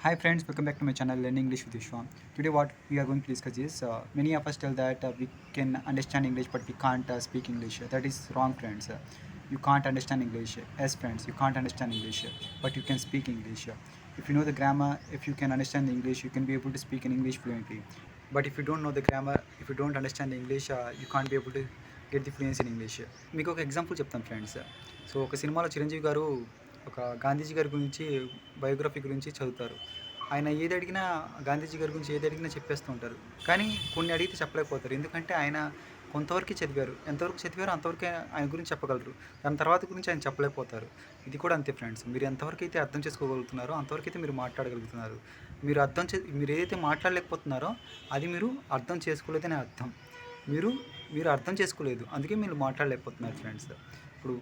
Hi friends, welcome back to my channel Learning English with Vishwa. Today what we are going to discuss is many of us tell that we can understand English but we can't speak English. That is wrong friends. You can't understand English. As friends, you can't understand English but you can speak English. If you know the grammar, if you can understand the English, you can be able to speak in English fluently. But if you don't know the grammar, if you don't understand the English, you can't be able to get the fluency in English. మీకు ఒక example చెప్తాను friends. So ఒక సినిమాలో చిరంజీవి గారు ఒక గాంధీజీ గారి గురించి biography గురించి చదువుతారు. ఆయన ఏది అడిగినా గాంధీజీ గారి గురించి ఏది అడిగినా చెప్పేస్తూ ఉంటారు. కానీ కొన్ని అడిగితే చెప్పలేకపోతారు. ఎందుకంటే ఆయన కొంతవరకే చదివారు. ఎంతవరకు చదివారో అంతవరకే ఆయన గురించి చెప్పగలరు. దాని తర్వాత గురించి ఆయన చెప్పలేకపోతారు. ఇది కూడా అంతే ఫ్రెండ్స్. మీరు ఎంతవరకు అయితే అర్థం చేసుకోగలుగుతున్నారో అంతవరకైతే మీరు మాట్లాడగలుగుతున్నారు. మీరు ఏదైతే మాట్లాడలేకపోతున్నారో అది మీరు అర్థం చేసుకోలేదని అర్థం. మీరు మీరు అర్థం చేసుకోలేదు, అందుకే మీరు మాట్లాడలేకపోతున్నారు ఫ్రెండ్స్. ఇప్పుడు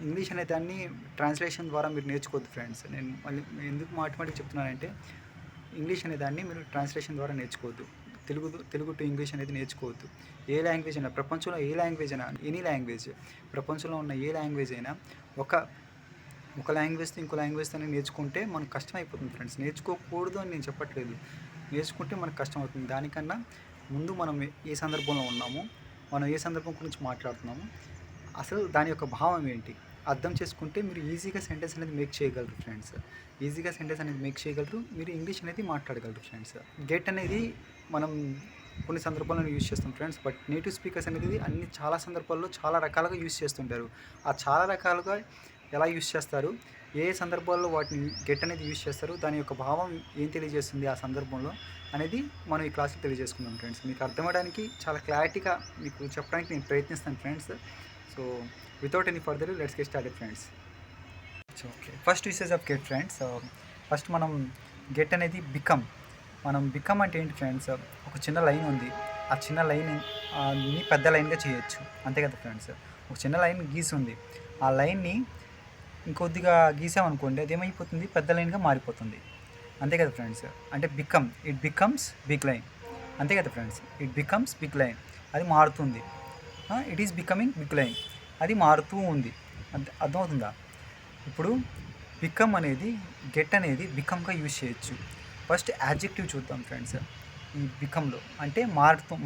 ఇంగ్లీష్ అనే దాన్ని ట్రాన్స్లేషన్ ద్వారా మీరు నేర్చుకోవద్దు ఫ్రెండ్స్. నేను మళ్ళీ ఎందుకు మాటిమాటికి చెప్తున్నానంటే ఇంగ్లీష్ అనే దాన్ని మీరు ట్రాన్స్లేషన్ ద్వారా నేర్చుకోవద్దు. తెలుగు టు ఇంగ్లీష్ అనేది నేర్చుకోవద్దు. ఏ లాంగ్వేజ్ అయినా, ప్రపంచంలో ఏ లాంగ్వేజ్ అయినా, ఎనీ లాంగ్వేజ్, ప్రపంచంలో ఉన్న ఏ లాంగ్వేజ్ అయినా ఒక లాంగ్వేజ్తో ఇంకో లాంగ్వేజ్తో నేర్చుకుంటే మనకు కష్టం అయిపోతుంది ఫ్రెండ్స్. నేర్చుకోకూడదు అని నేను చెప్పట్లేదు, నేర్చుకుంటే మనకు కష్టం అవుతుంది. దానికన్నా ముందు మనం ఏ సందర్భంలో ఉన్నాము, మనం ఏ సందర్భం గురించి మాట్లాడుతున్నాము, అసలు దాని యొక్క భావం ఏంటి అర్థం చేసుకుంటే మీరు ఈజీగా సెంటెన్స్ అనేది మేక్ చేయగలరు ఫ్రెండ్స్. మీరు ఇంగ్లీష్ అనేది మాట్లాడగలరు ఫ్రెండ్స్. గెట్ అనేది మనం కొన్ని సందర్భాల్లో యూజ్ చేస్తాం ఫ్రెండ్స్. బట్ నేటివ్ స్పీకర్స్ అనేది చాలా సందర్భాల్లో చాలా రకాలుగా యూజ్ చేస్తుంటారు. ఆ చాలా రకాలుగా ఎలా యూజ్ చేస్తారు, ఏ సందర్భాల్లో వాటిని గెట్ అనేది యూజ్ చేస్తారు, దాని యొక్క భావం ఏం తెలియజేస్తుంది ఆ సందర్భంలో అనేది మనం ఈ క్లాస్లో తెలియజేసుకుందాం ఫ్రెండ్స్. మీకు అర్థమవడానికి చాలా క్లారిటీగా మీకు చెప్పడానికి నేను ప్రయత్నిస్తాను friends. So without any further let's get started friends. Okay, first usage of get friends. First మనం గెట్ అనేది బికమ్ అంటే ఏంటి ఫ్రెండ్స్, ఒక చిన్న లైన్ ఉంది, ఆ చిన్న లైన్ని పెద్ద లైన్గా చేయొచ్చు, అంతే కదా ఫ్రెండ్స్. ఒక చిన్న లైన్ గీసి ఉంది, ఆ లైన్ని ఇంకొద్దిగా గీసామనుకోండి అది ఏమైపోతుంది, పెద్ద లైన్గా మారిపోతుంది, అంతే కదా ఫ్రెండ్స్. అంటే ఇట్ బికమ్స్ బిగ్ లైన్, అంతే కదా friends. It becomes big line, అది మారుతుంది. It is becoming big line, అది మారుతూ ఉంది, అర్థమవుతుందా. ఇప్పుడు బికమ్ అనేది గెట్ అనేది బికమ్గా యూజ్ చేయొచ్చు. ఫస్ట్ యాడ్జెక్టివ్ చూద్దాం ఫ్రెండ్స్. ఈ బికమ్లో అంటే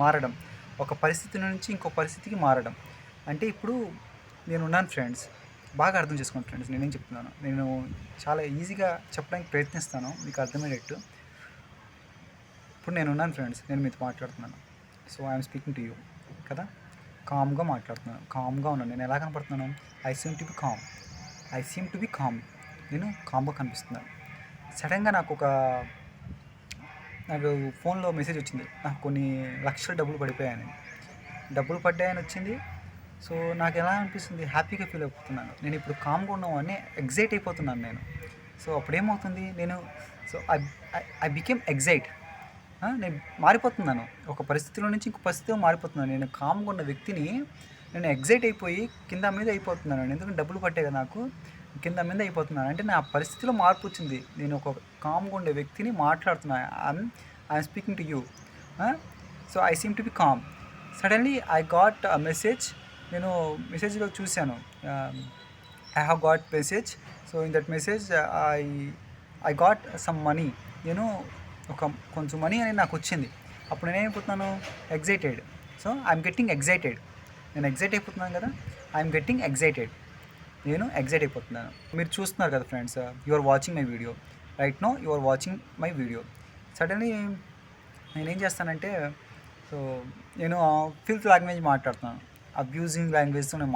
మారడం, ఒక పరిస్థితి నుంచి ఇంకో పరిస్థితికి మారడం. అంటే ఇప్పుడు నేనున్నాను ఫ్రెండ్స్, బాగా అర్థం చేసుకోండి ఫ్రెండ్స్ నేనేం చెప్తున్నాను. నేను చాలా ఈజీగా చెప్పడానికి ప్రయత్నిస్తాను మీకు అర్థమయ్యేటట్టు. ఇప్పుడు నేనున్నాను ఫ్రెండ్స్, నేను మీతో మాట్లాడుతున్నాను. So I'm speaking to you కదా, కామ్గా మాట్లాడుతున్నాను, కామ్గా ఉన్నాను. నేను ఎలా కనపడుతున్నాను, I seem to be calm, నేను కామ్గా కనిపిస్తున్నాను. సడన్గా నాకు ఫోన్లో మెసేజ్ వచ్చింది, నాకు కొన్ని లక్షల డబ్బులు పడ్డాయని వచ్చింది. సో నాకు ఎలా అనిపిస్తుంది, హ్యాపీగా ఫీల్ అయిపోతున్నాను. నేను ఇప్పుడు కామ్గా ఉన్నామని ఎగ్జైట్ అయిపోతున్నాను నేను. సో అప్పుడేమవుతుంది, ఐ బికేమ్ ఎగ్జైట్. నేను మారిపోతున్నాను, ఒక పరిస్థితిలో నుంచి ఇంకో పరిస్థితిలో మారిపోతున్నాను. నేను కామ్గా ఉన్న వ్యక్తిని నేను ఎగ్జైట్ అయిపోయి కింద మీద అయిపోతున్నాను. ఎందుకంటే డబ్బులు పట్టే కదా నాకు, కింద మీద అయిపోతున్నాను. అంటే నా పరిస్థితిలో మార్పు వచ్చింది. నేను ఒక కామ్గా ఉండే వ్యక్తిని మాట్లాడుతున్నాను. I'm speaking to you. So I seem to be calm. Suddenly I got a message. నేను మెసేజ్లో చూశాను, I have got message. So in that message I got some money. నేను కొంచెం మనీ అనేది నాకు వచ్చింది. అప్పుడు నేనేమైపోతున్నాను, excited. So I'm getting excited. నేను ఎగ్జైట్ అయిపోతున్నాను కదా, ఐఎమ్ గెట్టింగ్ ఎగ్జైటెడ్. నేను ఎగ్జైట్ అయిపోతున్నాను. మీరు చూస్తున్నారు కదా friends, you are watching my video right no, you are watching my video. Suddenly నేనేం చేస్తానంటే, సో నేను ఫిల్త్ లాంగ్వేజ్ మాట్లాడుతున్నాను, అబ్యూజింగ్ లాంగ్వేజ్తో నేను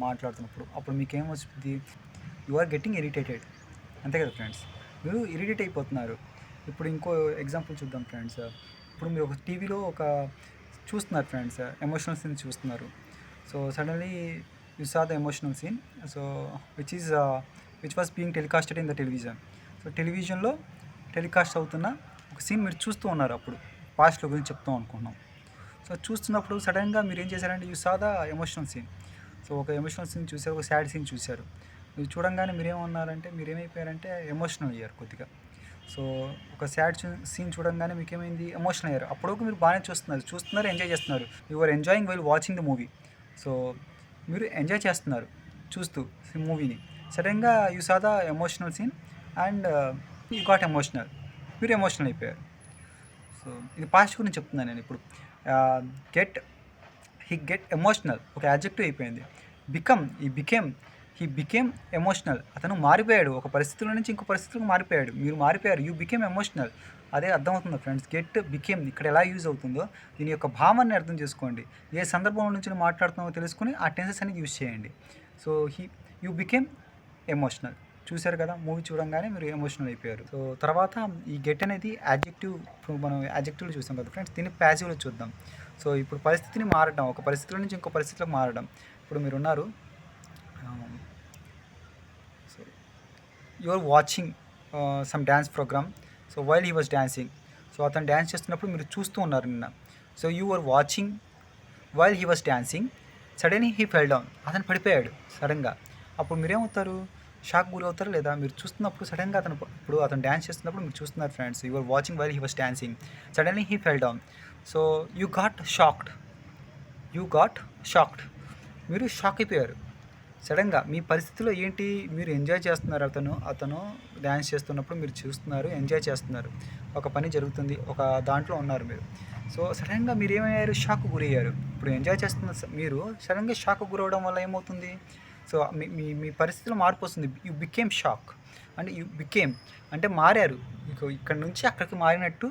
మాట్లాడుతున్నప్పుడు అప్పుడు మీకు ఏమొస్తుంది, యు ఆర్ గెట్టింగ్ ఇరిటేటెడ్, అంతే కదా ఫ్రెండ్స్. మీరు ఇరిటేట్ అయిపోతున్నారు. ఇప్పుడు ఇంకో ఎగ్జాంపుల్ చూద్దాం ఫ్రెండ్స్. ఇప్పుడు మీరు ఒక టీవీలో చూస్తున్నారు ఫ్రెండ్స్, ఎమోషనల్ సీన్ చూస్తున్నారు. So suddenly you saw the emotional scene, so which was being telecasted in the television. So టెలివిజన్లో టెలికాస్ట్ అవుతున్న ఒక సీన్ మీరు చూస్తూ ఉన్నారు. అప్పుడు పాస్ట్లో గురించి చెప్తాం అనుకున్నాం. సో చూస్తున్నప్పుడు సడన్గా మీరు ఏం చేశారంటే, you saw the emotional scene. So ఒక ఎమోషనల్ సీన్ చూశారు, ఒక సాడ్ సీన్ చూశారు. మీరు చూడంగానే మీరేమైపోయారంటే ఎమోషనల్ అయ్యారు కొద్దిగా. సో ఒక సాడ్ సీన్ చూడంగానే మీకు ఏమైంది, ఎమోషనల్ అయ్యారు. అప్పటివరకు మీరు బాగానే చూస్తున్నారు, ఎంజాయ్ చేస్తున్నారు. You are enjoying while watching the movie. So మీరు ఎంజాయ్ చేస్తున్నారు చూస్తూ మూవీని. సడన్గా you saw the emotional scene and you got emotional, మీరు ఎమోషనల్ అయిపోయారు. సో ఇది పాస్ట్ గురించి చెప్తున్నాను నేను ఇప్పుడు. గెట్ గెట్ ఎమోషనల్ ఒక యాడ్జెక్టివ్ అయిపోయింది. హీ బికేమ్ ఎమోషనల్, అతను మారిపోయాడు, ఒక పరిస్థితుల నుంచి ఇంకో పరిస్థితులకు మారిపోయాడు, మీరు మారిపోయారు, యూ బికేమ్ ఎమోషనల్. అదే అర్థమవుతుందా ఫ్రెండ్స్? గెట్ బికేమ్ ఇక్కడ ఎలా యూజ్ అవుతుందో దీని యొక్క భావాన్ని అర్థం చేసుకోండి. ఏ సందర్భం నుంచి మాట్లాడుతున్నామో తెలుసుకుని ఆ టెన్సెస్ అనేది యూజ్ చేయండి. So you became emotional. చూశారు కదా, మూవీ చూడంగానే మీరు ఎమోషనల్ అయిపోయారు. సో తర్వాత ఈ గెట్ అనేది యాడ్జెక్టివ్. ఇప్పుడు మనం యాడ్జెక్టివ్లో చూస్తాం కదా ఫ్రెండ్స్, దీన్ని ప్యాసివ్లో చూద్దాం. సో ఇప్పుడు పరిస్థితిని మారడం, ఒక పరిస్థితుల నుంచి ఇంకో పరిస్థితిలోకి మారడం. ఇప్పుడు మీరు ఉన్నారు, so you are watching some dance program. So while he was dancing, so అతను డ్యాన్స్ చేస్తున్నప్పుడు మీరు చూస్తూ ఉన్నారు నిన్న. So you are watching while he was dancing, suddenly he fell down, అతను పడిపోయాడు సడన్గా. అప్పుడు మీరేమవుతారు? షాక్ గురి అవుతారు లేదా? మీరు చూస్తున్నప్పుడు సడన్గా ఇప్పుడు అతను డ్యాన్స్ చేస్తున్నప్పుడు మీరు చూస్తున్నారు friends, you are watching while he was dancing, suddenly he fell down. So you got shocked, మీరు షాక్ అయిపోయారు సడన్గా. మీ పరిస్థితిలో ఏంటి? మీరు ఎంజాయ్ చేస్తున్నారు, అతను డ్యాన్స్ చేస్తున్నప్పుడు మీరు చూస్తున్నారు, ఎంజాయ్ చేస్తున్నారు, ఒక పని జరుగుతుంది, ఒక దాంట్లో ఉన్నారు మీరు. సో సడన్గా మీరు ఏమయ్యారు? షాక్ గురయ్యారు. ఇప్పుడు ఎంజాయ్ చేస్తున్న మీరు సడన్గా షాక్ గురవడం వల్ల ఏమవుతుంది? సో మీ పరిస్థితిలో మార్పు వస్తుంది. యూ బికేమ్ షాక్ అంటే యూ బికేమ్ అంటే మారారు. ఇక్కడ నుంచి అక్కడికి మారినట్టు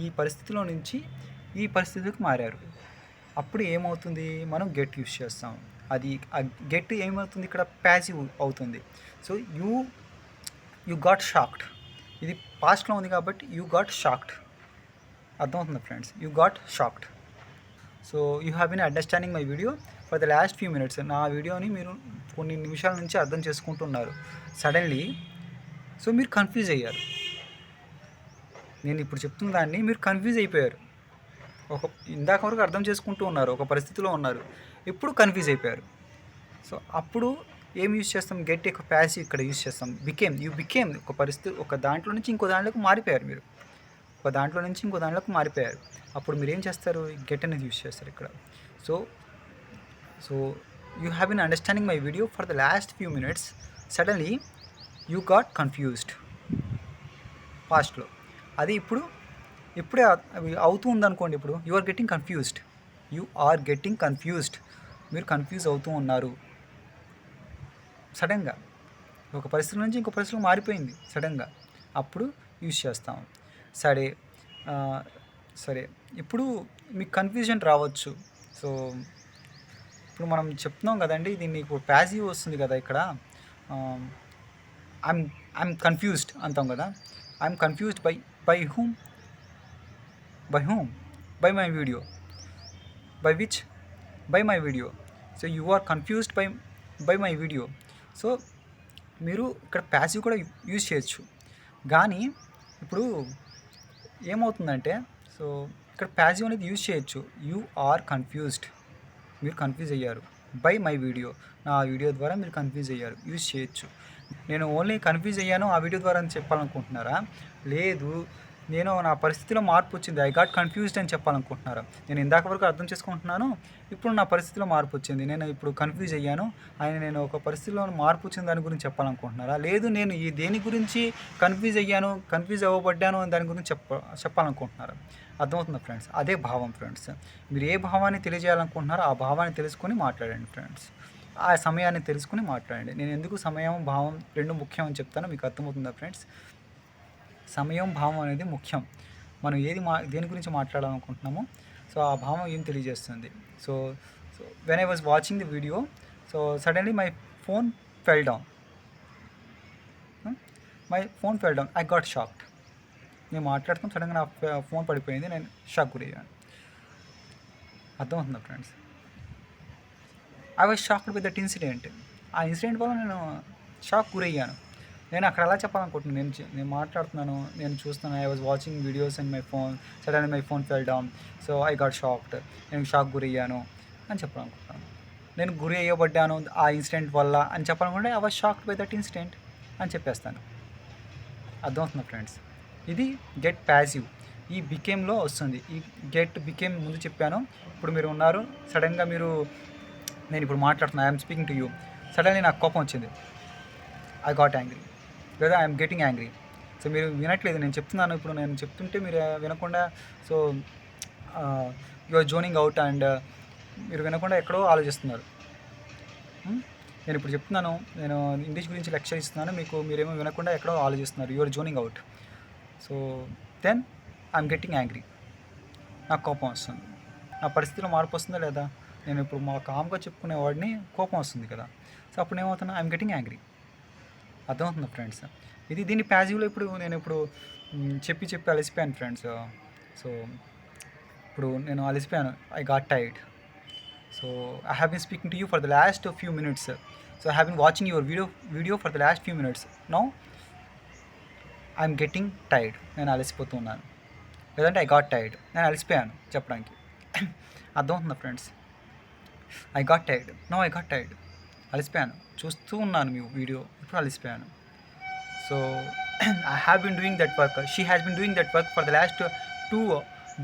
ఈ పరిస్థితిలో నుంచి ఈ పరిస్థితికి మారారు. అప్పుడు ఏమవుతుంది? మనం గెట్ యూస్ చేస్తాం. అది గెట్ ఏమవుతుంది? ఇక్కడ ప్యాసివ్ అవుతుంది. సో యూ గాట్ షాక్డ్, ఇది పాస్ట్లో ఉంది కాబట్టి యూ గాట్ షాక్డ్. అర్థమవుతుంది friends? You got shocked. So you have been understanding my video for the last few minutes. నా వీడియోని మీరు కొన్ని నిమిషాల నుంచి అర్థం చేసుకుంటున్నారు. సడన్లీ సో మీరు కన్ఫ్యూజ్ అయ్యారు. నేను ఇప్పుడు చెప్తున్న దాన్ని మీరు కన్ఫ్యూజ్ అయిపోయారు. ఇందాక వరకు అర్థం చేసుకుంటూ ఉన్నారు, ఒక పరిస్థితిలో ఉన్నారు, ఇప్పుడు కన్ఫ్యూజ్ అయిపోయారు. సో అప్పుడు ఏం యూజ్ చేస్తాం? గెట్ యొక్క ప్యాసివ్ ఇక్కడ యూజ్ చేస్తాం. యూ బికేమ్ ఒక పరిస్థితి, ఒక దాంట్లో నుంచి ఇంకో దాంట్లోకి మారిపోయారు మీరు, ఒక దాంట్లో నుంచి ఇంకో దాంట్లోకి మారిపోయారు. అప్పుడు మీరు ఏం చేస్తారు? గెట్ అనేది యూజ్ చేస్తారు ఇక్కడ. So you have been understanding my video for the last few minutes. Suddenly you got confused పాస్ట్లో. అది ఇప్పుడే అవుతూ ఉందనుకోండి. ఇప్పుడు యు ఆర్ గెట్టింగ్ కన్ఫ్యూజ్డ్, మీరు కన్ఫ్యూజ్ అవుతూ ఉన్నారు సడన్గా. ఒక పరిస్థితి నుంచి ఇంకో పరిస్థితిలో మారిపోయింది సడన్గా, అప్పుడు యూజ్ చేస్తాం. సరే ఇప్పుడు మీకు కన్ఫ్యూజన్ రావచ్చు. సో ఇప్పుడు మనం చెప్తున్నాం కదండి, దీన్ని ఇప్పుడు ప్యాసివ్ వస్తుంది కదా ఇక్కడ. ఐఎమ్ కన్ఫ్యూజ్డ్ అంటాం కదా. I'm confused by whom? By my video. By which? By my video. So you are confused by my video. So మీరు ఇక్కడ ప్యాసివ్ కూడా యూజ్ చేయొచ్చు. కానీ ఇప్పుడు ఏమవుతుందంటే, సో ఇక్కడ ప్యాసివ్ అనేది యూజ్ చేయొచ్చు. యూ ఆర్ కన్ఫ్యూజ్డ్, మీరు కన్ఫ్యూజ్ అయ్యారు. బై మై వీడియో, నా వీడియో ద్వారా మీరు కన్ఫ్యూజ్ అయ్యారు, యూజ్ చేయొచ్చు. నేను ఓన్లీ కన్ఫ్యూజ్ అయ్యాను ఆ వీడియో ద్వారా అని చెప్పాలనుకుంటున్నారా? లేదు, నేను నా పరిస్థితిలో మార్పు వచ్చింది, ఐ గాట్ కన్ఫ్యూజ్డ్ అని చెప్పాలనుకుంటున్నారా? నేను ఇందాక వరకు అర్థం చేసుకుంటున్నాను, ఇప్పుడు నా పరిస్థితిలో మార్పు వచ్చింది, నేను ఇప్పుడు కన్ఫ్యూజ్ అయ్యాను, నేను ఒక పరిస్థితిలో మార్పు వచ్చింది దాని గురించి చెప్పాలనుకుంటున్నారా? లేదు, నేను దేని గురించి కన్ఫ్యూజ్ అవ్వబడ్డాను అని దాని గురించి చెప్పాలనుకుంటున్నారా? అర్థమవుతుందా ఫ్రెండ్స్? అదే భావం ఫ్రెండ్స్. మీరు ఏ భావాన్ని తెలియజేయాలనుకుంటున్నారో ఆ భావాన్ని తెలుసుకొని మాట్లాడండి ఫ్రెండ్స్. ఆ సమయాన్ని తెలుసుకుని మాట్లాడండి. నేను ఎందుకు సమయం, భావం రెండు ముఖ్యం అని చెప్తానో మీకు అర్థమవుతుందా ఫ్రెండ్స్? సమయం, భావం అనేది ముఖ్యం. మనం దేని గురించి మాట్లాడాలనుకుంటున్నామో సో ఆ భావం ఏం తెలియజేస్తుంది. So when I was watching the video, so suddenly my phone fell down, I got shocked. నేను మాట్లాడుతాం, సడన్గా నా ఫోన్ పడిపోయింది, నేను షాక్ గురయ్యాను. అర్థమవుతుందా friends? I was shocked with that incident. ఆ ఇన్సిడెంట్ వల్ల నేను షాక్ గురయ్యాను. నేను అక్కడ అలా చెప్పాలనుకుంటున్నాను, నేను మాట్లాడుతున్నాను, నేను చూస్తున్నాను, I was watching videos in my phone, suddenly my phone full down, so I got shocked, నేను షాక్ గురయ్యాను అని చెప్పాలనుకుంటున్నాను. నేను గురి అయ్యబడ్డాను ఆ ఇన్సిడెంట్ వల్ల అని చెప్పాలనుకుంటే I was shocked by that incident అని చెప్పేస్తాను. అర్థమవుతుందా ఫ్రెండ్స్? ఇది గెట్ ప్యాసివ్, ఈ బికేమ్లో వస్తుంది. ఈ గెట్ బికేమ్ ముందు చెప్పాను. ఇప్పుడు మీరు ఉన్నారు, సడన్గా నేను ఇప్పుడు మాట్లాడుతున్నాను, I'm speaking to you, suddenly నాకు కోపం వచ్చింది, ఐ గాట్ యాంగ్రీ, లేదా ఐఎమ్ గెటింగ్ యాంగ్రీ. సో మీరు వినట్లేదు, నేను చెప్తున్నాను. ఇప్పుడు నేను చెప్తుంటే మీరు వినకుండా, so you are zoning out and మీరు వినకుండా ఎక్కడో ఆలోచిస్తున్నారు. నేను ఇప్పుడు చెప్తున్నాను, నేను ఇంగ్లీష్ గురించి లెక్చర్ ఇస్తున్నాను, మీరేమో వినకుండా ఎక్కడో ఆలోచిస్తున్నారు. You are zoning out. So then I'm getting angry. నాకు కోపం వస్తుంది. నా పరిస్థితిలో మార్పు వస్తుందా లేదా? నేను ఇప్పుడు మా కామ్గా చెప్పుకునేవాడిని కోపం వస్తుంది కదా. సో అప్పుడు ఏమవుతున్నా, ఐఎమ్ గెట్టింగ్ యాంగ్రీ. అర్థమవుతుంది ఫ్రెండ్స్. దీన్ని ప్యాసివ్లో నేను చెప్పి అలసిపోయాను ఫ్రెండ్స్. సో ఇప్పుడు నేను అలసిపోయాను. I got tired. So I have been speaking to you for the last few minutes. So I have been watching your video for the last few minutes. Now I'm getting tired. నేను అలసిపోతున్నాను, లేదంటే I got tired. నేను అలసిపోయాను చెప్పడానికి. అర్థమవుతుందా friends? I got tired. No I got tired. అలసిపోయాను. చూస్తూ ఉన్నాను మీ వీడియో, ఇప్పుడు అలసిపోయాను. So I have been doing that work. She has been doing that work for the last 2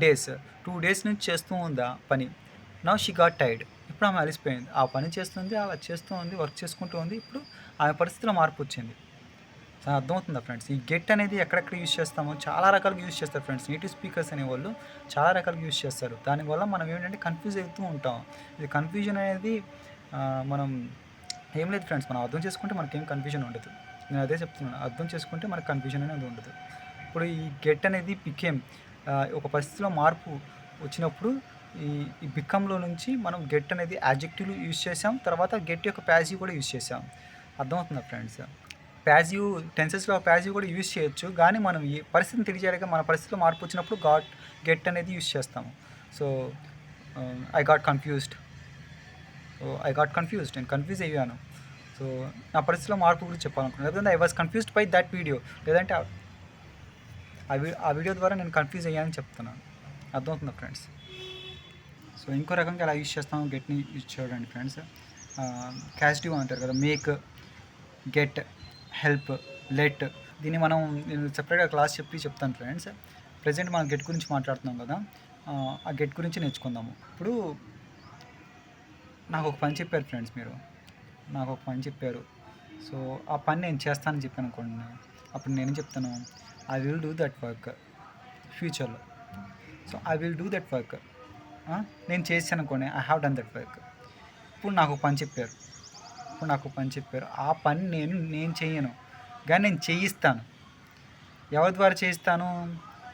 days. 2 days నుంచి చేస్తూ ఉందా పని. Now she got tired. ఇప్పుడు ఆమె అలసిపోయింది. ఆ పని చేస్తుంది, అలా చేస్తూ ఉంది, వర్క్ చేసుకుంటూ ఉంది. ఇప్పుడు ఆమె పరిస్థితిలో మార్పు వచ్చింది. అర్థమవుతుందా ఫ్రెండ్స్? ఈ గెట్ అనేది ఎక్కడెక్కడ యూజ్ చేస్తామో చాలా రకాలుగా యూజ్ చేస్తారు ఫ్రెండ్స్. నేటివ్ స్పీకర్స్ అనేవాళ్ళు చాలా రకాలుగా యూజ్ చేస్తారు. దానివల్ల మనం ఏంటంటే కన్ఫ్యూజ్ అవుతూ ఉంటాం. ఇది కన్ఫ్యూజన్ అనేది మనం ఏం లేదు ఫ్రెండ్స్, మనం అర్థం చేసుకుంటే మనకేం కన్ఫ్యూజన్ ఉండదు. నేను అదే చెప్తున్నాను, అర్థం చేసుకుంటే మనకు కన్ఫ్యూజన్ అనేది ఉండదు. ఇప్పుడు ఈ గెట్ అనేది బికేమ్, ఒక పరిస్థితిలో మార్పు వచ్చినప్పుడు ఈ బికంలో నుంచి మనం గెట్ అనేది యాడ్జెక్టివ్ యూజ్ చేసాం. తర్వాత గెట్ యొక్క ప్యాసివ్ కూడా యూజ్ చేసాం. అర్థమవుతుందా ఫ్రెండ్స్? ప్యాసివ్ టెన్సెస్లో ప్యాసివ్ కూడా యూజ్ చేయొచ్చు, కానీ మనం ఈ పరిస్థితిని తెలియజేయలేక మన పరిస్థితిలో మార్పు వచ్చినప్పుడు గెట్ అనేది యూజ్ చేస్తాము. So I got confused. నేను కన్ఫ్యూజ్ అయ్యాను. సో నా పరిస్థితిలో మార్పు గురించి చెప్పాలనుకున్నాను. లేదంటే I was confused by that video, లేదంటే ఆ వీడియో ద్వారా నేను కన్ఫ్యూజ్ అయ్యానని చెప్తున్నాను. అర్థమవుతుందా ఫ్రెండ్స్? సో ఇంకో రకంగా ఎలా యూజ్ చేస్తాము గెట్ని యూజ్ చేయడానికి ఫ్రెండ్స్. క్యాసిటివ్ అంటారు కదా, మేక్, గెట్, హెల్ప్, లెట్. దీన్ని నేను సెపరేట్గా క్లాస్ చెప్తాను ఫ్రెండ్స్. ప్రజెంట్ మనం గెట్ గురించి మాట్లాడుతున్నాం కదా, ఆ గెట్ గురించి నేర్చుకుందాము. ఇప్పుడు నాకు ఒక పని చెప్పారు ఫ్రెండ్స్, నాకు ఒక పని చెప్పారు. సో ఆ పని నేను చేస్తానని చెప్పాను అనుకోండి, అప్పుడు నేను చెప్తాను I will do that work ఫ్యూచర్లో. So I will do that work. నేను చేశాను అనుకోండి, I have done that work. ఇప్పుడు నాకు ఒక పని చెప్పారు, ఆ పని నేను చేయను, కానీ నేను చేయిస్తాను. ఎవరి ద్వారా చేయిస్తాను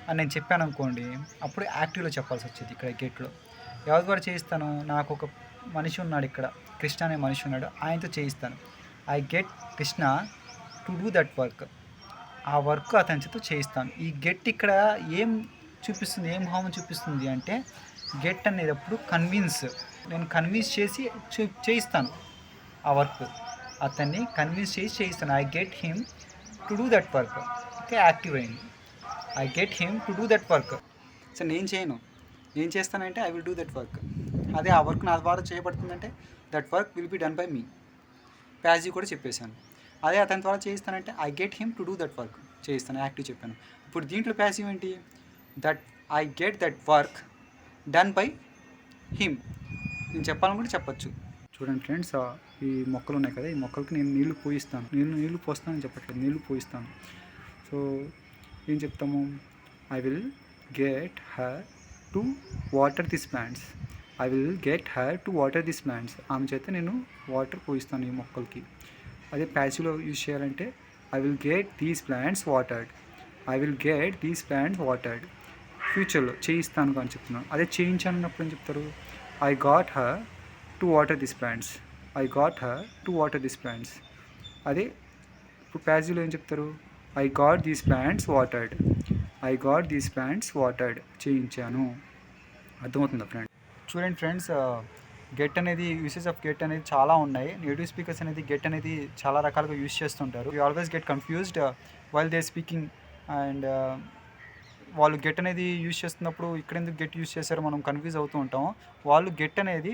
అని నేను చెప్పాను అనుకోండి, అప్పుడు యాక్టివ్లో చెప్పాల్సి వచ్చేది. ఇక్కడ గెట్లో ఎవరి ద్వారా చేయిస్తాను, నాకు ఒక మనిషి ఉన్నాడు, ఇక్కడ కృష్ణ అనే మనిషి ఉన్నాడు, ఆయనతో చేయిస్తాను. I get Krishna to do that work. ఆ వర్క్ అతని చేత చేయిస్తాను. ఈ గెట్ ఇక్కడ ఏం చూపిస్తుంది, ఏం భావం చూపిస్తుంది అంటే, గెట్ అనేటప్పుడు నేను కన్విన్స్ చేసి చేయిస్తాను ఆ వర్క్. అతన్ని కన్విన్స్ చేసి చేయిస్తాను. I get him to do that work. Okay, active అయింది. I get him to do that work. సో నేను చేస్తానంటే I will do that work. అదే ఆ వర్క్ నా ద్వారా చేయబడుతుందంటే that work will be done by me. Passive కూడా చెప్పేశాను. అదే అతని ద్వారా చేయిస్తానంటే I get him to do that work. చేయిస్తాను, యాక్టివ్ చెప్పాను. ఇప్పుడు దీంట్లో ప్యాసివ్ ఏంటి, that I get that work done by him. నేను చెప్పాలనుకుంటే చెప్పచ్చు. చూడండి ఫ్రెండ్స్, ఈ మొక్కలు ఉన్నాయి కదా, ఈ మొక్కలకి నేను నీళ్లు పోయిస్తాను. నీళ్లు పోస్తానని చెప్పట్లేదు, నీళ్లు పోయిస్తాను. సో ఏం చెప్తాము, I will get her to water this plants. ఆమె చేత నేను వాటర్ పోయిస్తాను ఈ మొక్కలకి. అదే ప్యాసివ్లో యూజ్ చేయాలంటే I will get these plants watered. ఫ్యూచర్లో చేయిస్తాను అని చెప్తున్నాను. అదే చేయించానప్పుడు ఏం చెప్తారు, I got her to water this plants. అదే ఇప్పుడు ప్యాసివ్లో ఏం చెప్తారు, I got these plants watered. చేయించాను. అర్థమవుతుందా ఫ్రెండ్? చూడండి ఫ్రెండ్స్, గెట్ అనేది యూసెస్ ఆఫ్ గెట్ అనేది చాలా ఉన్నాయి. నేటివ్ స్పీకర్స్ అనేది గెట్ అనేది చాలా రకాలుగా యూజ్ చేస్తుంటారు. You always get confused while they speaking. And వాళ్ళు గెట్ అనేది యూజ్ చేస్తున్నప్పుడు ఇక్కడ ఎందుకు గెట్ యూజ్ చేశారో మనం కన్ఫ్యూజ్ అవుతూ ఉంటాం. వాళ్ళు గెట్ అనేది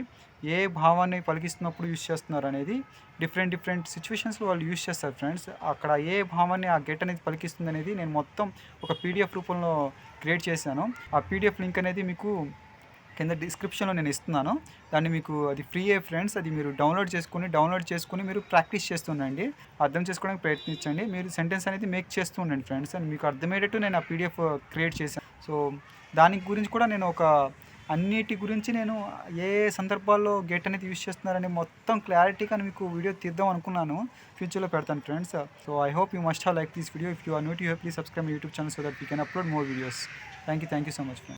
ఏ భావాన్ని పలికిస్తున్నప్పుడు యూజ్ చేస్తున్నారు అనేది డిఫరెంట్ సిచ్యువేషన్స్లో వాళ్ళు యూజ్ చేస్తారు ఫ్రెండ్స్. అక్కడ ఏ భావాన్ని ఆ గెట్ అనేది పలికిస్తుంది అనేది నేను మొత్తం ఒక పీడిఎఫ్ రూపంలో క్రియేట్ చేశాను. ఆ పీడిఎఫ్ లింక్ అనేది మీకు కింద డిస్క్రిప్షన్లో నేను ఇస్తున్నాను. దాన్ని మీకు అది ఫ్రీయే ఫ్రెండ్స్. అది మీరు డౌన్లోడ్ చేసుకొని మీరు ప్రాక్టీస్ చేస్తుండండి. అర్థం చేసుకోవడానికి ప్రయత్నించండి. మీరు సెంటెన్స్ అనేది మేక్ చేస్తూ ఉండండి ఫ్రెండ్స్. అని మీకు అర్థమయ్యేటట్టు నేను ఆ పీడిఎఫ్ క్రియేట్ చేశాను. సో దాని గురించి కూడా నేను అన్నిటి గురించి నేను ఏ సందర్భాల్లో గేట్ అనేది యూజ్ చేస్తున్నారని మొత్తం క్లారిటీగా మీకు వీడియో తీద్దాం అనుకున్నాను. ఫ్యూచర్లో పెడతాను friends. So I hope you must have like this video. If you are new to here, please subscribe my YouTube channel so that we can upload more videos. Thank you so much friends.